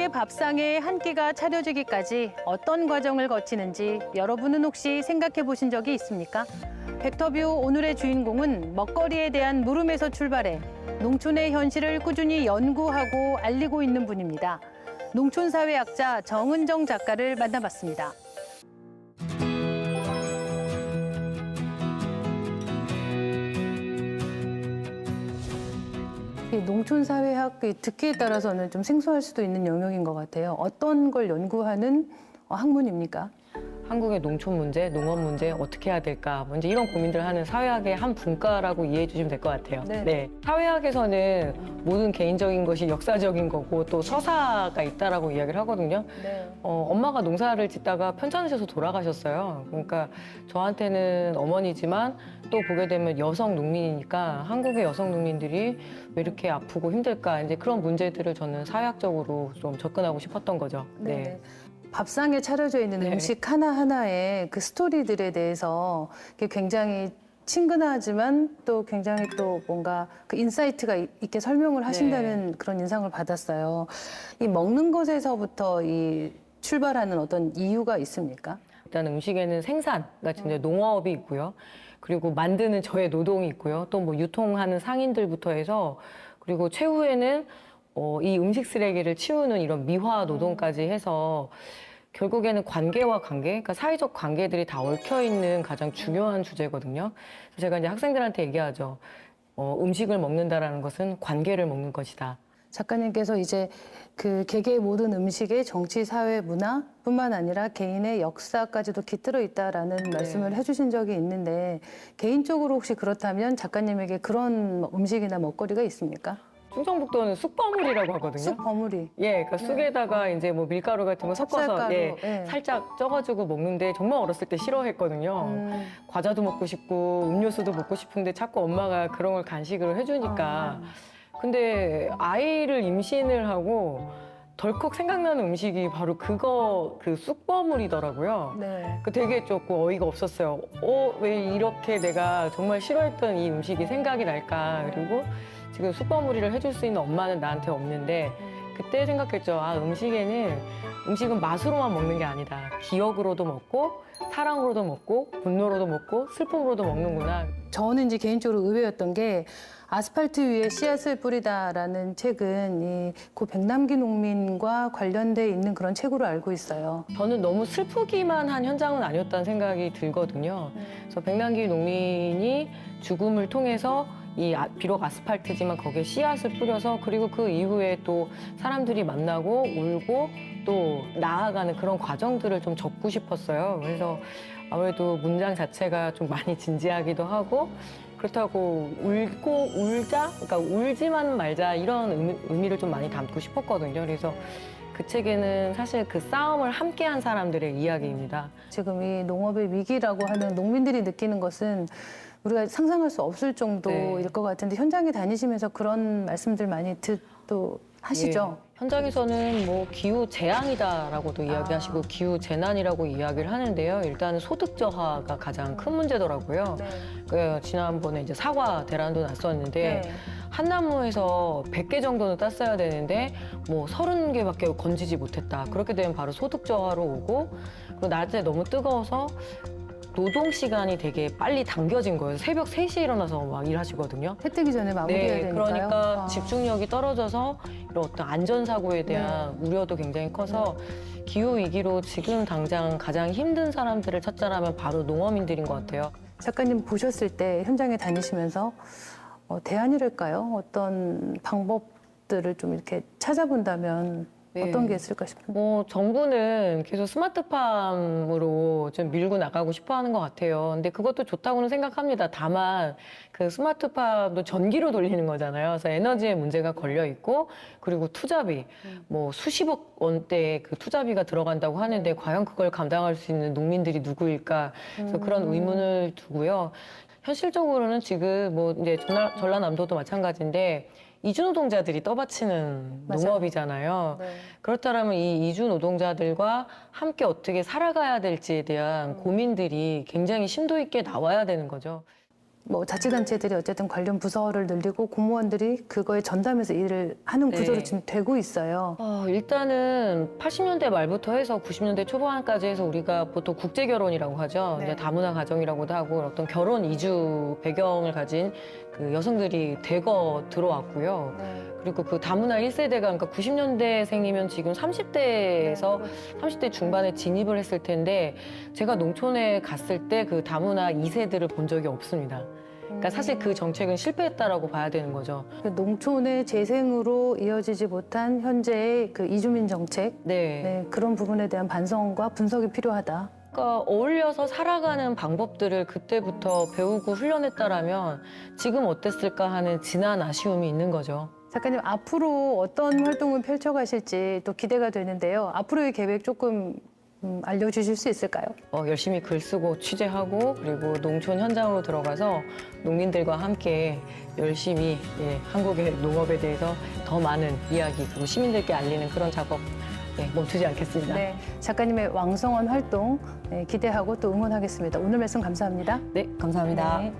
농민의 밥상에 한 끼가 차려지기까지 어떤 과정을 거치는지 여러분은 혹시 생각해 보신 적이 있습니까? 벡터뷰 오늘의 주인공은 먹거리에 대한 물음에서 출발해 농촌의 현실을 꾸준히 연구하고 알리고 있는 분입니다. 농촌사회학자 정은정 작가를 만나봤습니다. 농촌사회학 듣기에 따라서는 좀 생소할 수도 있는 영역인 것 같아요. 어떤 걸 연구하는 학문입니까? 한국의 농촌 문제, 농업 문제 어떻게 해야 될까? 이제 이런 고민들을 하는 사회학의 한 분과라고 이해해 주시면 될 것 같아요. 네. 사회학에서는 모든 개인적인 것이 역사적인 거고 또 서사가 있다라고 이야기를 하거든요. 네. 엄마가 농사를 짓다가 편찮으셔서 돌아가셨어요. 그러니까 저한테는 어머니지만 또 보게 되면 여성 농민이니까 한국의 여성 농민들이 왜 이렇게 아프고 힘들까? 이제 그런 문제들을 저는 사회학적으로 좀 접근하고 싶었던 거죠. 네. 밥상에 차려져 있는 네. 음식 하나하나의 그 스토리들에 대해서 굉장히 친근하지만 또 굉장히 또 뭔가 그 인사이트가 있게 설명을 하신다는 그런 인상을 받았어요. 이 먹는 것에서부터 이 출발하는 어떤 이유가 있습니까? 일단 음식에는 생산, 그러니까 진짜 농업이 있고요. 그리고 만드는 저의 노동이 있고요. 또 뭐 유통하는 상인들부터 해서 그리고 최후에는 이 음식 쓰레기를 치우는 이런 미화 노동까지 해서 결국에는 관계와 관계, 그러니까 사회적 관계들이 다 얽혀 있는 가장 중요한 주제거든요. 그래서 제가 이제 학생들한테 얘기하죠. 음식을 먹는다라는 것은 관계를 먹는 것이다. 작가님께서 이제 그 개개의 모든 음식에 정치, 사회, 문화뿐만 아니라 개인의 역사까지도 깃들어 있다라는 말씀을 해주신 적이 있는데 개인적으로 혹시 그렇다면 작가님에게 그런 음식이나 먹거리가 있습니까? 충청북도는 쑥버무리라고 하거든요. 쑥 버무리. 그러니까 쑥에다가 이제 뭐 밀가루 같은 거 섞어서 찹쌀가루, 살짝 쪄가지고 먹는데 정말 어렸을 때 싫어했거든요. 과자도 먹고 싶고 음료수도 먹고 싶은데 자꾸 엄마가 그런 걸 간식으로 해주니까. 근데 아이를 임신을 하고 덜컥 생각나는 음식이 바로 그 쑥버무리더라고요. 네. 그 되게 조금 어이가 없었어요. 왜 이렇게 내가 정말 싫어했던 이 음식이 생각이 날까. 그리고 지금 쑥버무리를 해줄 수 있는 엄마는 나한테 없는데 그때 생각했죠. 음식은 맛으로만 먹는 게 아니다. 기억으로도 먹고 사랑으로도 먹고 분노로도 먹고 슬픔으로도 먹는구나. 저는 이제 개인적으로 의외였던 게 아스팔트 위에 씨앗을 뿌리다라는 책은 고 백남기 농민과 관련돼 있는 그런 책으로 알고 있어요. 저는 너무 슬프기만 한 현장은 아니었다는 생각이 들거든요. 그래서 백남기 농민이 죽음을 통해서 비록 아스팔트지만 거기에 씨앗을 뿌려서 그리고 그 이후에 또 사람들이 만나고 울고 또 나아가는 그런 과정들을 좀 적고 싶었어요. 그래서 아무래도 문장 자체가 좀 많이 진지하기도 하고 그렇다고 그러니까 울지만 말자 이런 의미를 좀 많이 담고 싶었거든요. 그래서 그 책에는 사실 그 싸움을 함께한 사람들의 이야기입니다. 지금 이 농업의 위기라고 하는 농민들이 느끼는 것은 우리가 상상할 수 없을 정도일 것 같은데 현장에 다니시면서 그런 말씀들 많이 또 하시죠? 현장에서는 뭐 기후 재앙이다라고도 이야기하시고 기후 재난이라고 이야기를 하는데요. 일단은 소득 저하가 가장 큰 문제더라고요. 지난번에 이제 사과 대란도 났었는데 한 나무에서 100개 정도는 땄어야 되는데 뭐 30개밖에 건지지 못했다. 그렇게 되면 바로 소득 저하로 오고 그리고 낮에 너무 뜨거워서 노동 시간이 되게 빨리 당겨진 거예요. 새벽 3시에 일어나서 막 일하시거든요. 해 뜨기 전에 마무리해야 되니까요. 그러니까 집중력이 떨어져서 이런 어떤 안전사고에 대한 우려도 굉장히 커서 기후위기로 지금 당장 가장 힘든 사람들을 찾자라면 바로 농어민들인 것 같아요. 작가님 보셨을 때 현장에 다니시면서 대안이랄까요? 어떤 방법들을 좀 이렇게 찾아본다면 어떤 게 있을까 싶은데. 정부는 계속 스마트팜으로 좀 밀고 나가고 싶어 하는 것 같아요. 근데 그것도 좋다고는 생각합니다. 다만 그 스마트팜도 전기로 돌리는 거잖아요. 그래서 에너지에 문제가 걸려 있고 그리고 투자비 뭐 수십억 원대 그 투자비가 들어간다고 하는데 과연 그걸 감당할 수 있는 농민들이 누구일까? 그래서 그런 의문을 두고요. 현실적으로는 지금 뭐 이제 전라남도도 마찬가지인데 이주 노동자들이 떠받치는 농업이잖아요. 그렇다면 이 이주 노동자들과 함께 어떻게 살아가야 될지에 대한 고민들이 굉장히 심도 있게 나와야 되는 거죠. 뭐 자치단체들이 어쨌든 관련 부서를 늘리고 공무원들이 그거에 전담해서 일을 하는 구조로 네. 지금 되고 있어요. 일단은 80년대 말부터 해서 90년대 초반까지 해서 우리가 보통 국제 결혼이라고 하죠. 네. 이제 다문화 가정이라고도 하고 어떤 결혼 이주 배경을 가진 그 여성들이 대거 들어왔고요. 그리고 그 다문화 1세대가 그러니까 90년대생이면 지금 30대에서 30대 중반에 진입을 했을 텐데 제가 농촌에 갔을 때 그 다문화 2세들을 본 적이 없습니다. 그러니까 사실 그 정책은 실패했다라고 봐야 되는 거죠. 그 농촌의 재생으로 이어지지 못한 현재의 그 이주민 정책, 네, 그런 부분에 대한 반성과 분석이 필요하다. 그러니까 어울려서 살아가는 방법들을 그때부터 배우고 훈련했다라면 지금 어땠을까 하는 진한 아쉬움이 있는 거죠. 작가님, 앞으로 어떤 활동을 펼쳐가실지 또 기대가 되는데요. 앞으로의 계획 조금 알려주실 수 있을까요? 열심히 글 쓰고 취재하고 그리고 농촌 현장으로 들어가서 농민들과 함께 열심히 한국의 농업에 대해서 더 많은 이야기 그리고 시민들께 알리는 그런 작업 멈추지 않겠습니다. 네, 작가님의 왕성한 활동 기대하고 또 응원하겠습니다. 오늘 말씀 감사합니다. 네, 감사합니다. 네.